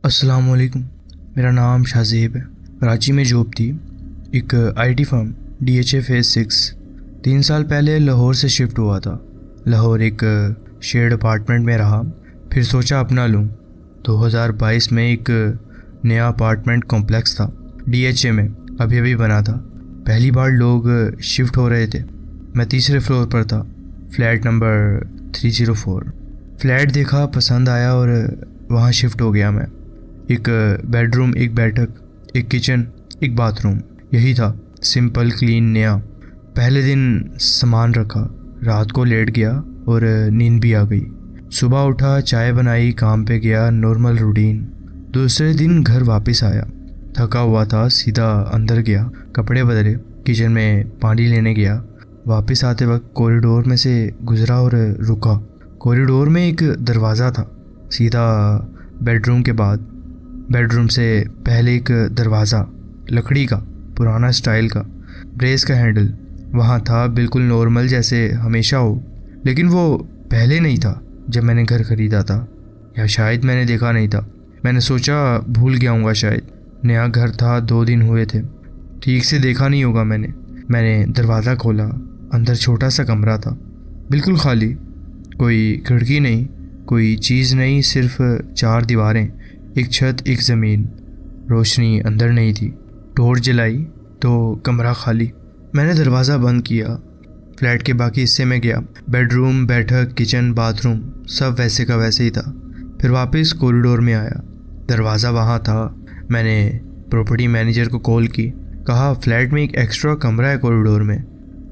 अस्सलाम वालेकुम। मेरा नाम शाहज़ेब है। कराची में जॉब थी, एक आईटी फर्म DHA फेज़ 6। 3 साल पहले लाहौर से शिफ्ट हुआ था। लाहौर एक शेयर्ड अपार्टमेंट में रहा, फिर सोचा अपना लूँ। 2022 में एक नया अपार्टमेंट कॉम्प्लेक्स था, DHA में, अभी अभी बना था। पहली बार लोग शिफ्ट हो रहे थे। मैं तीसरे फ्लोर पर था, फ्लैट नंबर 304। फ्लैट देखा, पसंद आया और वहाँ शिफ्ट हो गया मैं। एक बेडरूम, एक बैठक, एक किचन, एक बाथरूम, यही था। सिंपल, क्लीन, नया। पहले दिन सामान रखा, रात को लेट गया और नींद भी आ गई। सुबह उठा, चाय बनाई, काम पे गया, नॉर्मल रूटीन। दूसरे दिन घर वापस आया, थका हुआ था, सीधा अंदर गया, कपड़े बदले, किचन में पानी लेने गया। वापस आते वक्त कॉरिडोर में से गुजरा और रुका। कॉरिडोर में एक दरवाज़ा था, सीधा बेडरूम के बाद। बेडरूम से पहले एक दरवाज़ा, लकड़ी का, पुराना स्टाइल का, ब्रेस का हैंडल वहाँ था, बिल्कुल नॉर्मल जैसे हमेशा हो। लेकिन वो पहले नहीं था जब मैंने घर ख़रीदा था, या शायद मैंने देखा नहीं था। मैंने सोचा भूल गया हूँगा शायद। नया घर था, 2 दिन हुए थे, ठीक से देखा नहीं होगा मैंने दरवाज़ा खोला। अंदर छोटा सा कमरा था, बिल्कुल खाली, कोई खिड़की नहीं, कोई चीज़ नहीं, सिर्फ 4 दीवारें, एक छत, एक ज़मीन। रोशनी अंदर नहीं थी। टॉर्च जलाई तो कमरा खाली। मैंने दरवाज़ा बंद किया, फ्लैट के बाकी हिस्से में गया। बेडरूम, बैठक, किचन, बाथरूम सब वैसे का वैसे ही था। फिर वापस कॉरिडोर में आया, दरवाज़ा वहाँ था। मैंने प्रॉपर्टी मैनेजर को कॉल की, कहा फ्लैट में एक एक्स्ट्रा कमरा है कॉरिडोर में,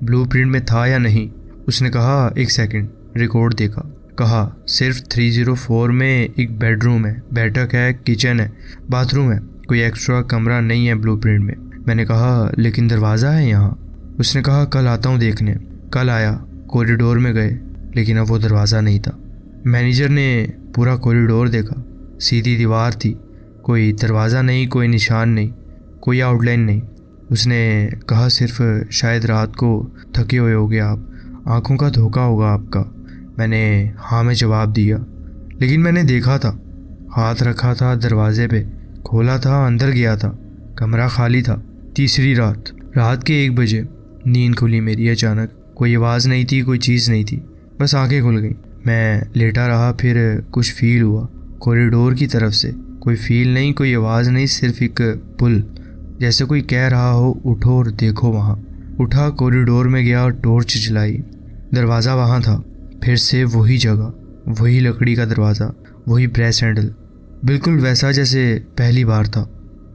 ब्लूप्रिंट में था या नहीं। उसने कहा 1 सेकंड, रिकॉर्ड देखा, कहा सिर्फ 304 में एक बेडरूम है, बैठक है, किचन है, बाथरूम है, कोई एक्स्ट्रा कमरा नहीं है ब्लूप्रिंट में। मैंने कहा लेकिन दरवाज़ा है यहाँ। उसने कहा कल आता हूँ देखने। कल आया, कॉरिडोर में गए, लेकिन अब वो दरवाज़ा नहीं था। मैनेजर ने पूरा कॉरिडोर देखा, सीधी दीवार थी, कोई दरवाज़ा नहीं, कोई निशान नहीं, कोई आउटलाइन नहीं। उसने कहा सिर्फ शायद रात को थके हुए होगे आप, आँखों का धोखा होगा आपका। मैंने हाँ में जवाब दिया, लेकिन मैंने देखा था, हाथ रखा था दरवाजे पे, खोला था, अंदर गया था, कमरा खाली था। तीसरी रात के 1 बजे नींद खुली मेरी अचानक। कोई आवाज़ नहीं थी, कोई चीज़ नहीं थी, बस आंखें खुल गई। मैं लेटा रहा, फिर कुछ फील हुआ कॉरिडोर की तरफ से। कोई फील नहीं, कोई आवाज़ नहीं, सिर्फ एक पुल, जैसे कोई कह रहा हो उठो और देखो वहाँ। उठा, कॉरिडोर में गया और टॉर्च जलाई। दरवाज़ा वहाँ था, फिर से वही जगह, वही लकड़ी का दरवाज़ा, वही ब्रेस हैंडल, बिल्कुल वैसा जैसे पहली बार था।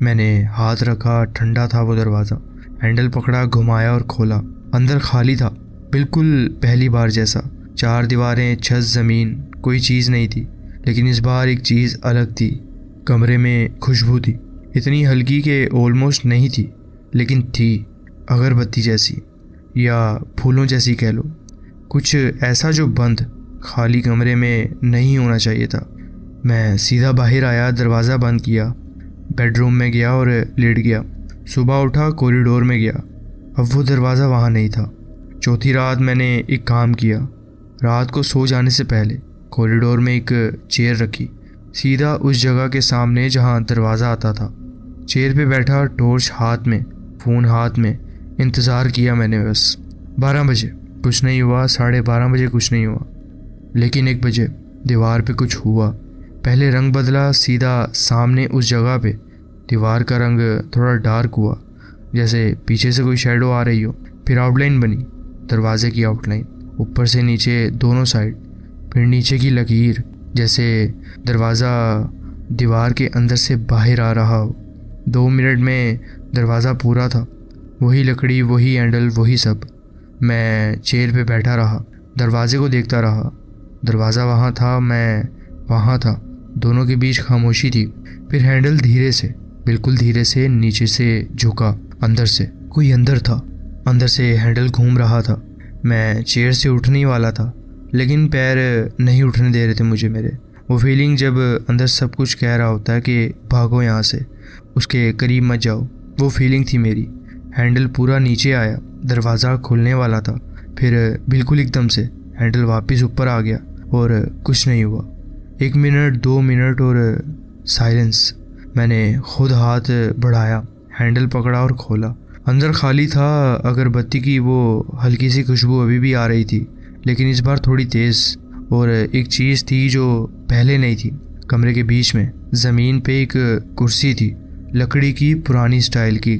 मैंने हाथ रखा, ठंडा था वो दरवाज़ा। हैंडल पकड़ा, घुमाया और खोला। अंदर खाली था, बिल्कुल पहली बार जैसा। 4 दीवारें, छत, ज़मीन, कोई चीज़ नहीं थी। लेकिन इस बार एक चीज़ अलग थी। कमरे में खुशबू थी, इतनी हल्की कि ऑलमोस्ट नहीं थी, लेकिन थी, अगरबत्ती जैसी या फूलों जैसी कह लो। कुछ ऐसा जो बंद, खाली कमरे में नहीं होना चाहिए था। मैं सीधा बाहर आया, दरवाज़ा बंद किया, बेडरूम में गया और लेट गया। सुबह उठा, कॉरिडोर में गया, अब वो दरवाज़ा वहाँ नहीं था। चौथी रात मैंने एक काम किया। रात को सो जाने से पहले कॉरिडोर में एक चेयर रखी, सीधा उस जगह के सामने जहाँ दरवाज़ा आता था। चेयर पे बैठा, टॉर्च हाथ में, फ़ोन हाथ में, इंतज़ार किया मैंने बस। 12 बजे कुछ नहीं हुआ, 12:30 बजे कुछ नहीं हुआ, लेकिन 1 बजे दीवार पे कुछ हुआ। पहले रंग बदला, सीधा सामने उस जगह पे दीवार का रंग थोड़ा डार्क हुआ, जैसे पीछे से कोई शैडो आ रही हो। फिर आउटलाइन बनी, दरवाजे की आउटलाइन, ऊपर से नीचे दोनों साइड। फिर नीचे की लकीर, जैसे दरवाज़ा दीवार के अंदर से बाहर आ रहा हो। 2 मिनट में दरवाज़ा पूरा था, वही लकड़ी, वही हैंडल, वही सब। मैं चेयर पे बैठा रहा, दरवाजे को देखता रहा। दरवाज़ा वहाँ था, मैं वहाँ था, दोनों के बीच खामोशी थी। फिर हैंडल धीरे से, बिल्कुल धीरे से नीचे से झुका। अंदर से कोई अंदर था, अंदर से हैंडल घूम रहा था। मैं चेयर से उठने वाला था, लेकिन पैर नहीं उठने दे रहे थे मुझे मेरे। वो फीलिंग जब अंदर सब कुछ कह रहा होता है कि भागो यहाँ से, उसके करीब मत जाओ, वो फीलिंग थी मेरी। हैंडल पूरा नीचे आया, दरवाज़ा खुलने वाला था, फिर बिल्कुल एकदम से हैंडल वापस ऊपर आ गया और कुछ नहीं हुआ। 1 मिनट, 2 मिनट और साइलेंस। मैंने खुद हाथ बढ़ाया, हैंडल पकड़ा और खोला। अंदर खाली था। अगरबत्ती की वो हल्की सी खुशबू अभी भी आ रही थी, लेकिन इस बार थोड़ी तेज़। और एक चीज़ थी जो पहले नहीं थी। कमरे के बीच में ज़मीन पे एक कुर्सी थी, लकड़ी की, पुरानी स्टाइल की,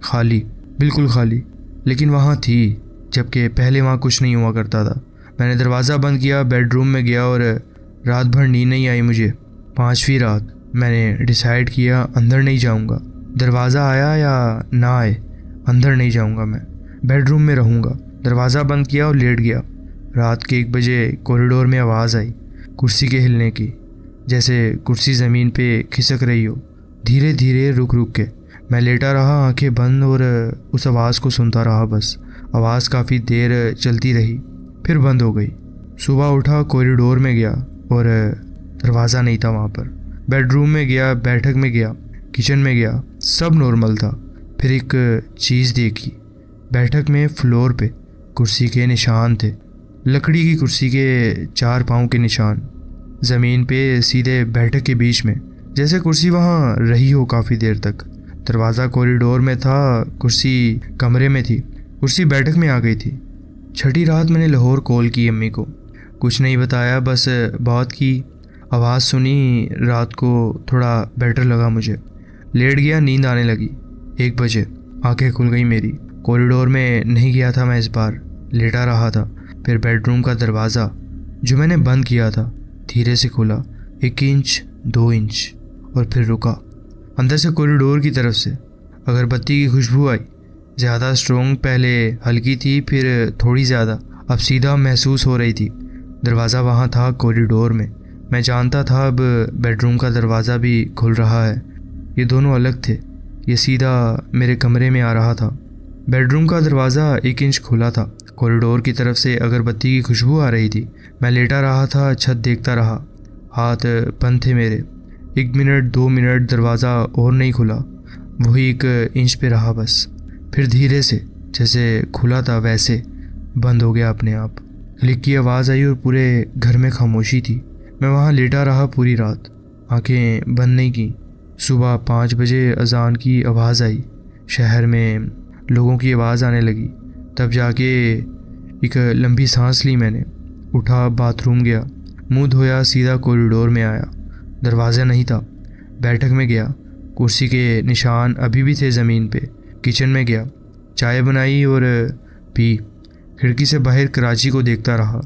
खाली, बिल्कुल खाली, लेकिन वहाँ थी, जबकि पहले वहाँ कुछ नहीं हुआ करता था। मैंने दरवाज़ा बंद किया, बेडरूम में गया और रात भर नींद नहीं आई मुझे। 5वीं रात मैंने डिसाइड किया अंदर नहीं जाऊँगा। दरवाज़ा आया या ना आए, अंदर नहीं जाऊँगा, मैं बेडरूम में रहूँगा। दरवाज़ा बंद किया और लेट गया। रात के 1 बजे कॉरिडोर में आवाज़ आई, कुर्सी के हिलने की, जैसे कुर्सी ज़मीन पे खिसक रही हो, धीरे धीरे, रुक रुक के। मैं लेटा रहा, आंखें बंद, और उस आवाज़ को सुनता रहा। बस आवाज़ काफ़ी देर चलती रही, फिर बंद हो गई। सुबह उठा, कॉरिडोर में गया और दरवाज़ा नहीं था वहाँ पर। बेडरूम में गया, बैठक में गया, किचन में गया, सब नॉर्मल था। फिर एक चीज़ देखी, बैठक में फ्लोर पे कुर्सी के निशान थे, लकड़ी की कुर्सी के 4 पाँव के निशान, ज़मीन पे सीधे बैठक के बीच में, जैसे कुर्सी वहाँ रही हो काफ़ी देर तक। दरवाज़ा कॉरिडोर में था, कुर्सी कमरे में थी, कुर्सी बैठक में आ गई थी। 6ठी रात मैंने लाहौर कॉल की अम्मी को, कुछ नहीं बताया, बस बात की। आवाज़ सुनी, रात को थोड़ा बेटर लगा मुझे। लेट गया, नींद आने लगी। 1 बजे आंखें खुल गई मेरी। कॉरिडोर में नहीं गया था मैं इस बार, लेटा रहा था। फिर बेडरूम का दरवाज़ा जो मैंने बंद किया था धीरे से खुला, 1 इंच, 2 इंच, और फिर रुका। अंदर से कॉरिडोर की तरफ से अगरबत्ती की खुशबू आई, ज़्यादा स्ट्रोंग, पहले हल्की थी, फिर थोड़ी ज़्यादा, अब सीधा महसूस हो रही थी। दरवाज़ा वहाँ था कॉरिडोर में। मैं जानता था अब बेडरूम का दरवाज़ा भी खुल रहा है। ये दोनों अलग थे, ये सीधा मेरे कमरे में आ रहा था। बेडरूम का दरवाज़ा 1 इंच खुला था, कॉरिडोर की तरफ से अगरबत्ती की खुशबू आ रही थी। मैं लेटा रहा था, छत देखता रहा, हाथ बंद थे मेरे। 1 मिनट, 2 मिनट, दरवाज़ा और नहीं खुला, वही 1 इंच पे रहा बस। फिर धीरे से, जैसे खुला था वैसे बंद हो गया अपने आप। क्लिक की आवाज़ आई और पूरे घर में खामोशी थी। मैं वहाँ लेटा रहा पूरी रात, आंखें बंद नहीं की। सुबह 5 बजे अजान की आवाज़ आई, शहर में लोगों की आवाज़ आने लगी। तब जाके एक लंबी सांस ली मैंने। उठा, बाथरूम गया, मुंह धोया, सीधा कॉरिडोर में आया। दरवाज़ा नहीं था। बैठक में गया, कुर्सी के निशान अभी भी थे ज़मीन पे। किचन में गया, चाय बनाई और पी। खिड़की से बाहर कराची को देखता रहा।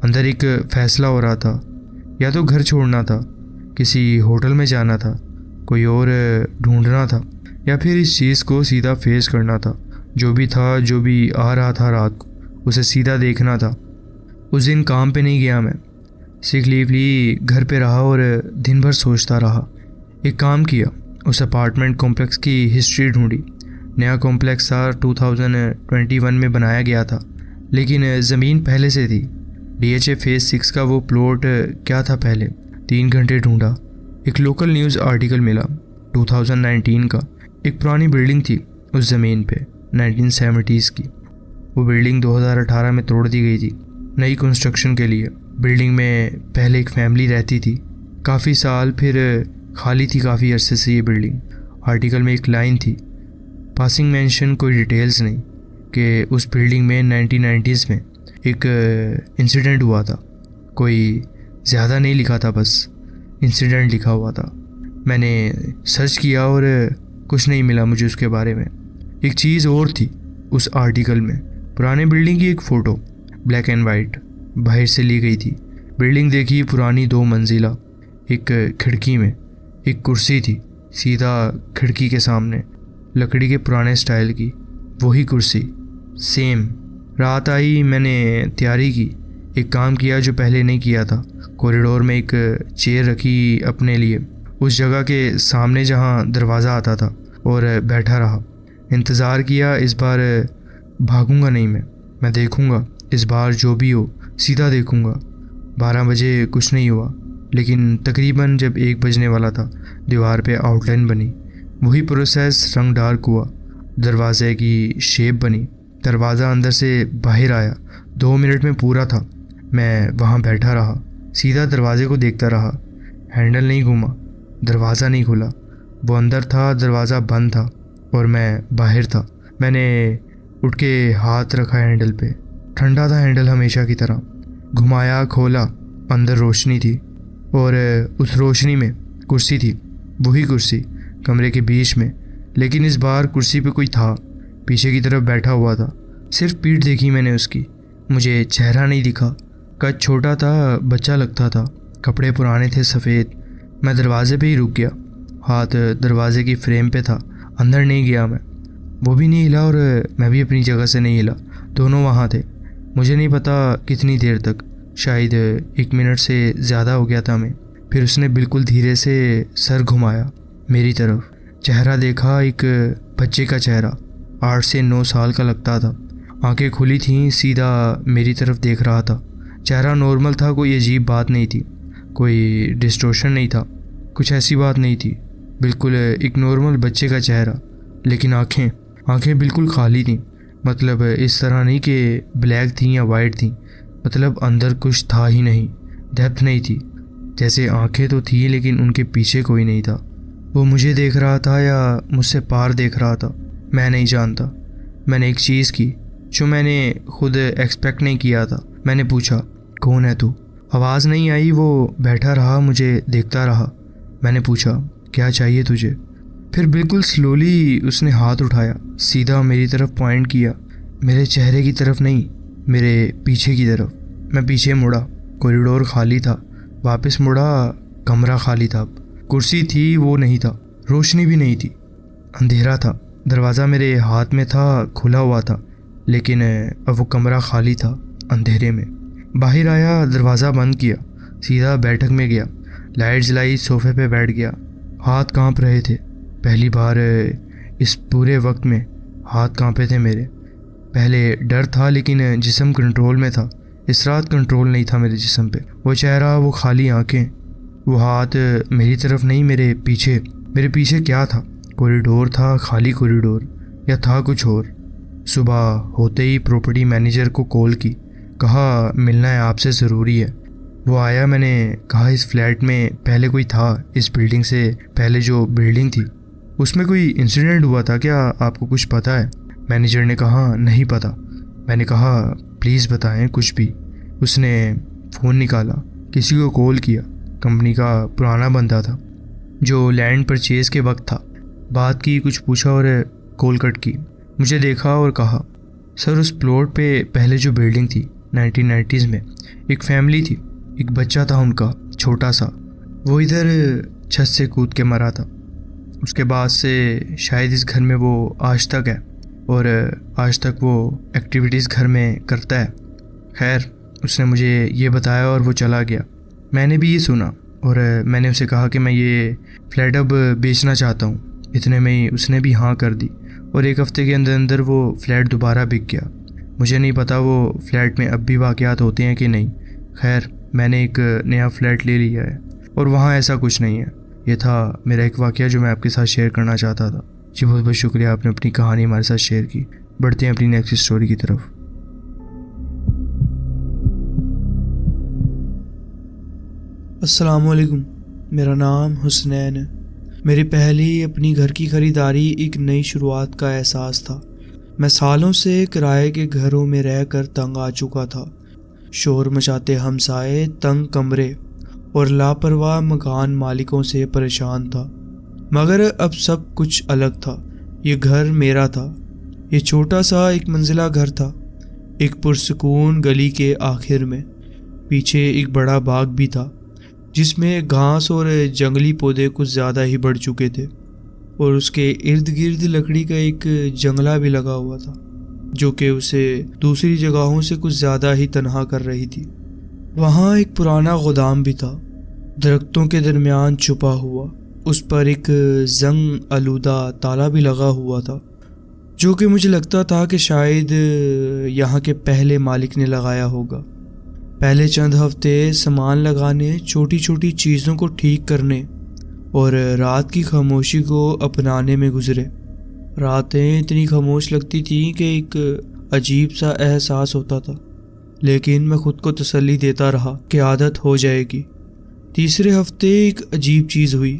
अंदर एक फ़ैसला हो रहा था, या तो घर छोड़ना था, किसी होटल में जाना था, कोई और ढूंढना था, या फिर इस चीज़ को सीधा फेस करना था। जो भी था, जो भी आ रहा था रात को, उसे सीधा देखना था। उस दिन काम पे नहीं गया मैं, सिक लीव ली, घर पे रहा और दिन भर सोचता रहा। एक काम किया, उस अपार्टमेंट कॉम्प्लेक्स की हिस्ट्री ढूंढी। नया कॉम्प्लेक्स था, 2021 में बनाया गया था, लेकिन ज़मीन पहले से थी। DHA फेज़ 6 का वो प्लॉट क्या था पहले। 3 घंटे ढूंढा, एक लोकल न्यूज़ आर्टिकल मिला 2019 का। एक पुरानी बिल्डिंग थी उस ज़मीन पे, 1970s की। वो बिल्डिंग 2018 में तोड़ दी गई थी नई कंस्ट्रक्शन के लिए। बिल्डिंग में पहले एक फैमिली रहती थी काफ़ी साल, फिर खाली थी काफ़ी अरसे से ये बिल्डिंग। आर्टिकल में एक लाइन थी, पासिंग मेंशन, कोई डिटेल्स नहीं, कि उस बिल्डिंग में 1990s में एक इंसिडेंट हुआ था। कोई ज़्यादा नहीं लिखा था, बस इंसिडेंट लिखा हुआ था। मैंने सर्च किया और कुछ नहीं मिला मुझे उसके बारे में। एक चीज़ और थी उस आर्टिकल में, पुराने बिल्डिंग की एक फ़ोटो, ब्लैक एंड वाइट, बाहर से ली गई थी। बिल्डिंग देखी, पुरानी 2 मंजिला, एक खिड़की में एक कुर्सी थी सीधा खिड़की के सामने, लकड़ी के पुराने स्टाइल की, वही कुर्सी सेम। रात आई, मैंने तैयारी की, एक काम किया जो पहले नहीं किया था। कॉरिडोर में एक चेयर रखी अपने लिए, उस जगह के सामने जहाँ दरवाज़ा आता था, और बैठा रहा। इंतज़ार किया, इस बार भागूंगा नहीं मैं देखूंगा, इस बार जो भी हो सीधा देखूंगा। 12 बजे कुछ नहीं हुआ, लेकिन तकरीबन जब 1 बजने वाला था, दीवार पे आउटलाइन बनी, वही प्रोसेस, रंग डार्क हुआ, दरवाजे की शेप बनी, दरवाज़ा अंदर से बाहर आया। 2 मिनट में पूरा था। मैं वहाँ बैठा रहा, सीधा दरवाजे को देखता रहा, हैंडल नहीं घूमा, दरवाज़ा नहीं खुला। वो अंदर था, दरवाज़ा बंद था और मैं बाहर था। मैंने उठ के हाथ रखा हैंडल पे। ठंडा था हैंडल हमेशा की तरह। घुमाया, खोला, अंदर रोशनी थी और उस रोशनी में कुर्सी थी। वही कुर्सी कमरे के बीच में, लेकिन इस बार कुर्सी पे कोई था, पीछे की तरफ बैठा हुआ था। सिर्फ पीठ देखी मैंने उसकी, मुझे चेहरा नहीं दिखा। कद छोटा था, बच्चा लगता था, कपड़े पुराने थे, सफ़ेद। मैं दरवाजे पे ही रुक गया, हाथ दरवाजे की फ्रेम पे था। अंदर नहीं गया मैं। वो भी नहीं हिला और मैं भी अपनी जगह से नहीं हिला। दोनों वहाँ थे। मुझे नहीं पता कितनी देर तक, शायद 1 मिनट से ज़्यादा हो गया था हमें। फिर उसने बिल्कुल धीरे से सर घुमाया मेरी तरफ। चेहरा देखा, एक बच्चे का चेहरा, 8 से 9 साल का लगता था। आंखें खुली थीं, सीधा मेरी तरफ देख रहा था। चेहरा नॉर्मल था, कोई अजीब बात नहीं थी, कोई डिस्टॉर्शन नहीं था, कुछ ऐसी बात नहीं थी। बिल्कुल एक नॉर्मल बच्चे का चेहरा, लेकिन आंखें बिल्कुल खाली थीं। मतलब इस तरह नहीं कि ब्लैक थी या वाइट थी, मतलब अंदर कुछ था ही नहीं, डेप्थ नहीं थी। जैसे आंखें तो थी लेकिन उनके पीछे कोई नहीं था। वो मुझे देख रहा था या मुझसे पार देख रहा था, मैं नहीं जानता। मैंने एक चीज़ की जो मैंने खुद एक्सपेक्ट नहीं किया था। मैंने पूछा, कौन है तू? आवाज़ नहीं आई, वो बैठा रहा, मुझे देखता रहा। मैंने पूछा, क्या चाहिए तुझे? फिर बिल्कुल स्लोली उसने हाथ उठाया, सीधा मेरी तरफ पॉइंट किया। मेरे चेहरे की तरफ नहीं, मेरे पीछे की तरफ। मैं पीछे मुड़ा, कॉरिडोर खाली था। वापस मुड़ा, कमरा खाली था। कुर्सी थी, वो नहीं था। रोशनी भी नहीं थी, अंधेरा था। दरवाज़ा मेरे हाथ में था, खुला हुआ था, लेकिन अब वो कमरा खाली था, अंधेरे में। बाहर आया, दरवाज़ा बंद किया, सीधा बैठक में गया, लाइट जलाई, सोफे पे बैठ गया। हाथ कांप रहे थे। पहली बार इस पूरे वक्त में हाथ कांपे थे मेरे। पहले डर था लेकिन जिस्म कंट्रोल में था। इस रात कंट्रोल नहीं था मेरे जिस्म पे। वो चेहरा, वो खाली आंखें, वो हाथ मेरी तरफ नहीं, मेरे पीछे। मेरे पीछे क्या था? कॉरिडोर था, खाली कॉरिडोर, या था कुछ और? सुबह होते ही प्रॉपर्टी मैनेजर को कॉल की, कहा मिलना है आपसे, ज़रूरी है। वो आया। मैंने कहा इस फ्लैट में पहले कोई था, इस बिल्डिंग से पहले जो बिल्डिंग थी उसमें कोई इंसिडेंट हुआ था क्या? आपको कुछ पता है? मैनेजर ने कहा नहीं पता। मैंने कहा प्लीज़ बताएं कुछ भी। उसने फ़ोन निकाला, किसी को कॉल किया। कंपनी का पुराना बंदा था जो लैंड परचेज़ के वक्त था। बात की, कुछ पूछा और कॉल कट की। मुझे देखा और कहा, सर उस प्लॉट पे पहले जो बिल्डिंग थी 1990s में, एक फैमिली थी, एक बच्चा था उनका, छोटा सा। वो इधर छत से कूद के मरा था। उसके बाद से शायद इस घर में वो आज तक है और आज तक वो एक्टिविटीज़ घर में करता है। खैर, उसने मुझे ये बताया और वो चला गया। मैंने भी ये सुना और मैंने उसे कहा कि मैं ये फ्लैट अब बेचना चाहता हूँ। इतने में ही उसने भी हाँ कर दी और 1 हफ्ते के अंदर अंदर वो फ्लैट दोबारा बिक गया। मुझे नहीं पता वो फ्लैट में अब भी वाक़यात होते हैं कि नहीं। खैर, मैंने एक नया फ्लैट ले लिया है और वहाँ ऐसा कुछ नहीं है। ये था मेरा एक वाक़या जो मैं आपके साथ शेयर करना चाहता था। जी बहुत बहुत शुक्रिया, आपने अपनी कहानी हमारे साथ शेयर की। बढ़ते हैं अपनी नेक्स्ट स्टोरी की तरफ। अस्सलामुअलैकुम, मेरा नाम हुसनैन है। मेरी पहली अपनी घर की ख़रीदारी एक नई शुरुआत का एहसास था। मैं सालों से किराए के घरों में रहकर तंग आ चुका था। शोर मचाते हमसाए, तंग कमरे और लापरवाह मकान मालिकों से परेशान था। मगर अब सब कुछ अलग था। ये घर मेरा था। ये छोटा सा 1 मंजिला घर था, एक पुरसुकून गली के आखिर में। पीछे एक बड़ा बाग भी था जिसमें घास और जंगली पौधे कुछ ज़्यादा ही बढ़ चुके थे और उसके इर्द गिर्द लकड़ी का एक जंगला भी लगा हुआ था जो कि उसे दूसरी जगहों से कुछ ज़्यादा ही तन्हा कर रही थी। वहाँ एक पुराना गोदाम भी था, दरख्तों के दरमियान छुपा हुआ। उस पर एक जंग आलूदा ताला भी लगा हुआ था जो कि मुझे लगता था कि शायद यहाँ के पहले मालिक ने लगाया होगा। पहले चंद हफ्ते सामान लगाने, छोटी छोटी चीज़ों को ठीक करने और रात की खामोशी को अपनाने में गुजरे। रातें इतनी खामोश लगती थीं कि एक अजीब सा एहसास होता था, लेकिन मैं खुद को तसल्ली देता रहा कि आदत हो जाएगी। तीसरे हफ्ते एक अजीब चीज़ हुई।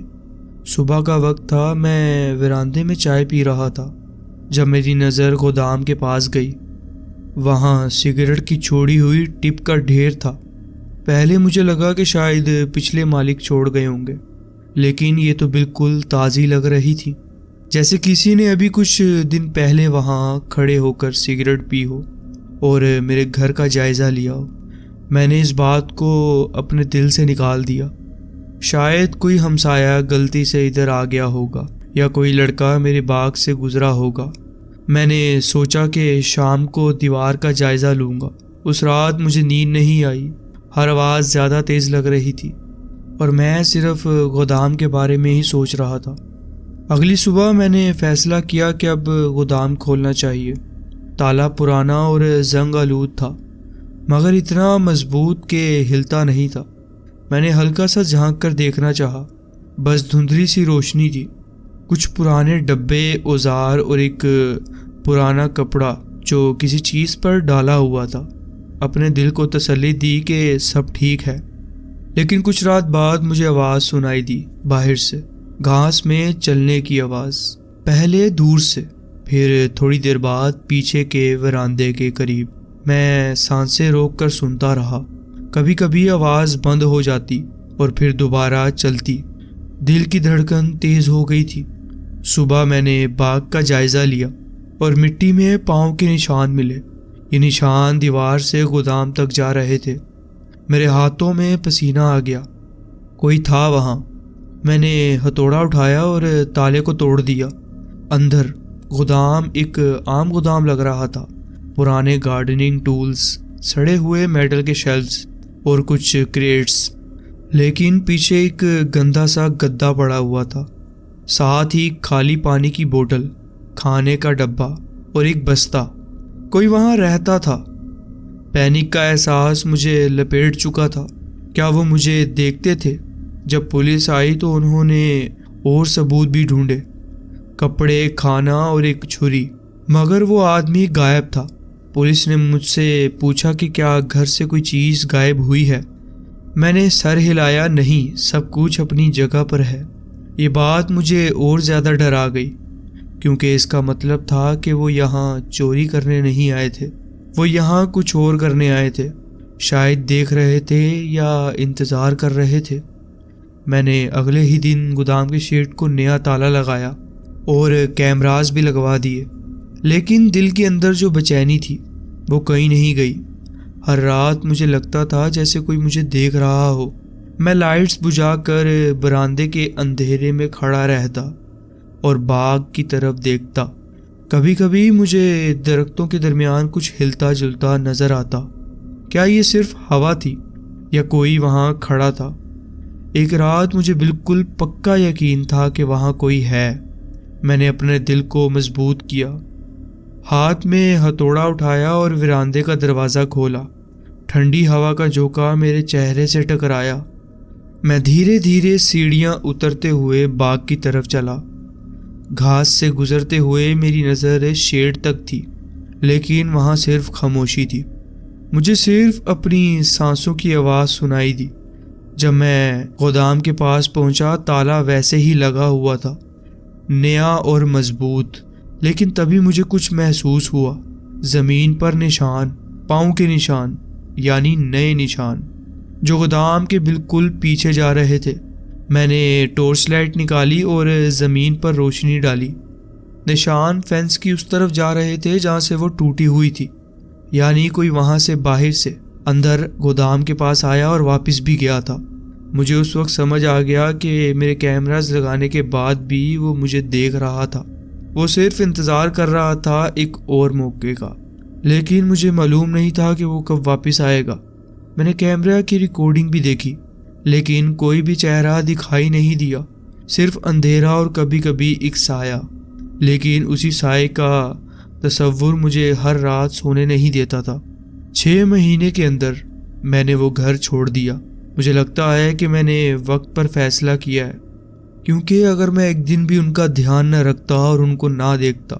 सुबह का वक्त था। मैं वरांदे में चाय पी रहा था जब मेरी नज़र गोदाम के पास गई। वहाँ सिगरेट की छोड़ी हुई टिप का ढेर था। पहले मुझे लगा कि शायद पिछले मालिक छोड़ गए होंगे, लेकिन ये तो बिल्कुल ताज़ी लग रही थी, जैसे किसी ने अभी कुछ दिन पहले वहाँ खड़े होकर सिगरेट पी हो और मेरे घर का जायज़ा लिया हो। मैंने इस बात को अपने दिल से निकाल दिया। शायद कोई हमसाया गलती से इधर आ गया होगा या कोई लड़का मेरे बाग से गुजरा होगा। मैंने सोचा कि शाम को दीवार का जायज़ा लूँगा। उस रात मुझे नींद नहीं आई। हर आवाज़ ज़्यादा तेज़ लग रही थी और मैं सिर्फ गोदाम के बारे में ही सोच रहा था। अगली सुबह मैंने फ़ैसला किया कि अब गोदाम खोलना चाहिए। ताला पुराना और जंग आलूद था, मगर इतना मजबूत कि हिलता नहीं था। मैंने हल्का सा झांक कर देखना चाहा। बस धुंधली सी रोशनी थी, कुछ पुराने डब्बे, औजार और एक पुराना कपड़ा जो किसी चीज़ पर डाला हुआ था। अपने दिल को तसल्ली दी कि सब ठीक है। लेकिन कुछ रात बाद मुझे आवाज़ सुनाई दी बाहर से, घास में चलने की आवाज़। पहले दूर से, फिर थोड़ी देर बाद पीछे के वरांदे के करीब। मैं सांसें रोक कर सुनता रहा। कभी कभी आवाज़ बंद हो जाती और फिर दोबारा चलती। दिल की धड़कन तेज़ हो गई थी। सुबह मैंने बाग का जायज़ा लिया और मिट्टी में पाँव के निशान मिले। ये निशान दीवार से गोदाम तक जा रहे थे। मेरे हाथों में पसीना आ गया। कोई था वहाँ। मैंने हथौड़ा उठाया और ताले को तोड़ दिया। अंदर गोदाम एक आम गोदाम लग रहा था। पुराने गार्डनिंग टूल्स, सड़े हुए मेटल के शेल्फ्स और कुछ क्रेट्स। लेकिन पीछे एक गंदा सा गद्दा पड़ा हुआ था, साथ ही खाली पानी की बोतल, खाने का डब्बा और एक बस्ता। कोई वहाँ रहता था। पैनिक का एहसास मुझे लपेट चुका था। क्या वो मुझे देखते थे? जब पुलिस आई तो उन्होंने और सबूत भी ढूंढे, कपड़े, खाना और एक छुरी, मगर वो आदमी गायब था। पुलिस ने मुझसे पूछा कि क्या घर से कोई चीज़ गायब हुई है। मैंने सर हिलाया, नहीं, सब कुछ अपनी जगह पर है। ये बात मुझे और ज़्यादा डरा गई, क्योंकि इसका मतलब था कि वो यहाँ चोरी करने नहीं आए थे। वो यहाँ कुछ और करने आए थे। शायद देख रहे थे या इंतज़ार कर रहे थे। मैंने अगले ही दिन गोदाम के शेड को नया ताला लगाया और कैमरास भी लगवा दिए। लेकिन दिल के अंदर जो बेचैनी थी वो कहीं नहीं गई। हर रात मुझे लगता था जैसे कोई मुझे देख रहा हो। मैं लाइट्स बुझाकर बरामदे के अंधेरे में खड़ा रहता और बाग की तरफ देखता। कभी कभी मुझे दरख्तों के दरमियान कुछ हिलता जुलता नजर आता। क्या ये सिर्फ हवा थी या कोई वहाँ खड़ा था? एक रात मुझे बिल्कुल पक्का यकीन था कि वहाँ कोई है। मैंने अपने दिल को मजबूत किया, हाथ में हथौड़ा उठाया और वरांदे का दरवाज़ा खोला। ठंडी हवा का झोंका मेरे चेहरे से टकराया। मैं धीरे धीरे सीढ़ियाँ उतरते हुए बाग की तरफ चला। घास से गुजरते हुए मेरी नज़र शेड तक थी, लेकिन वहाँ सिर्फ खामोशी थी। मुझे सिर्फ अपनी सांसों की आवाज़ सुनाई दी। जब मैं गोदाम के पास पहुँचा, ताला वैसे ही लगा हुआ था, नया और मजबूत। लेकिन तभी मुझे कुछ महसूस हुआ। ज़मीन पर निशान, पाँव के निशान, यानी नए निशान, जो गोदाम के बिल्कुल पीछे जा रहे थे। मैंने टॉर्च लाइट निकाली और ज़मीन पर रोशनी डाली। निशान फेंस की उस तरफ जा रहे थे जहाँ से वो टूटी हुई थी, यानी कोई वहाँ से बाहर से अंदर गोदाम के पास आया और वापस भी गया था। मुझे उस वक्त समझ आ गया कि मेरे कैमरास लगाने के बाद भी वो मुझे देख रहा था। वो सिर्फ इंतज़ार कर रहा था एक और मौके का, लेकिन मुझे मालूम नहीं था कि वो कब वापस आएगा। मैंने कैमरा की रिकॉर्डिंग भी देखी, लेकिन कोई भी चेहरा दिखाई नहीं दिया, सिर्फ अंधेरा और कभी कभी एक साया। लेकिन उसी साए का तस्वुर मुझे हर रात सोने नहीं देता था। 6 महीने के अंदर मैंने वो घर छोड़ दिया। मुझे लगता है कि मैंने वक्त पर फैसला किया है, क्योंकि अगर मैं एक दिन भी उनका ध्यान न रखता और उनको ना देखता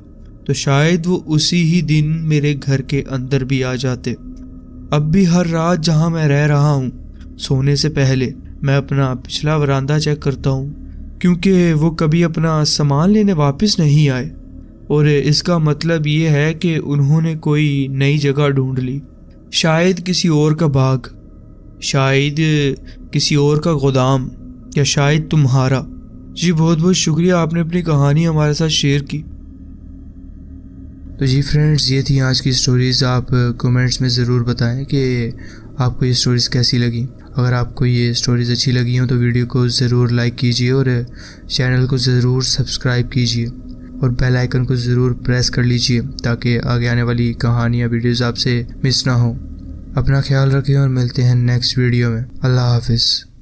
तो शायद वो उसी ही दिन मेरे घर के अंदर भी आ जाते। अब भी हर रात जहाँ मैं रह रहा हूँ, सोने से पहले मैं अपना पिछला वरांदा चेक करता हूँ। क्योंकि वो कभी अपना सामान लेने वापस नहीं आए, और इसका मतलब ये है कि उन्होंने कोई नई जगह ढूंढ ली, शायद किसी और का बाग, शायद किसी और का गोदाम, या शायद तुम्हारा। जी बहुत बहुत शुक्रिया, आपने अपनी कहानी हमारे साथ शेयर की। तो जी फ्रेंड्स, ये थी आज की स्टोरीज़। आप कमेंट्स में ज़रूर बताएं कि आपको ये स्टोरीज़ कैसी लगी। अगर आपको ये स्टोरीज़ अच्छी लगी हो तो वीडियो को ज़रूर लाइक कीजिए और चैनल को ज़रूर सब्सक्राइब कीजिए और बेल आइकन को ज़रूर प्रेस कर लीजिए ताकि आगे आने वाली कहानियाँ वीडियोज़ आपसे मिस ना हो। अपना ख्याल रखें और मिलते हैं नेक्स्ट वीडियो में। अल्लाह हाफिज़।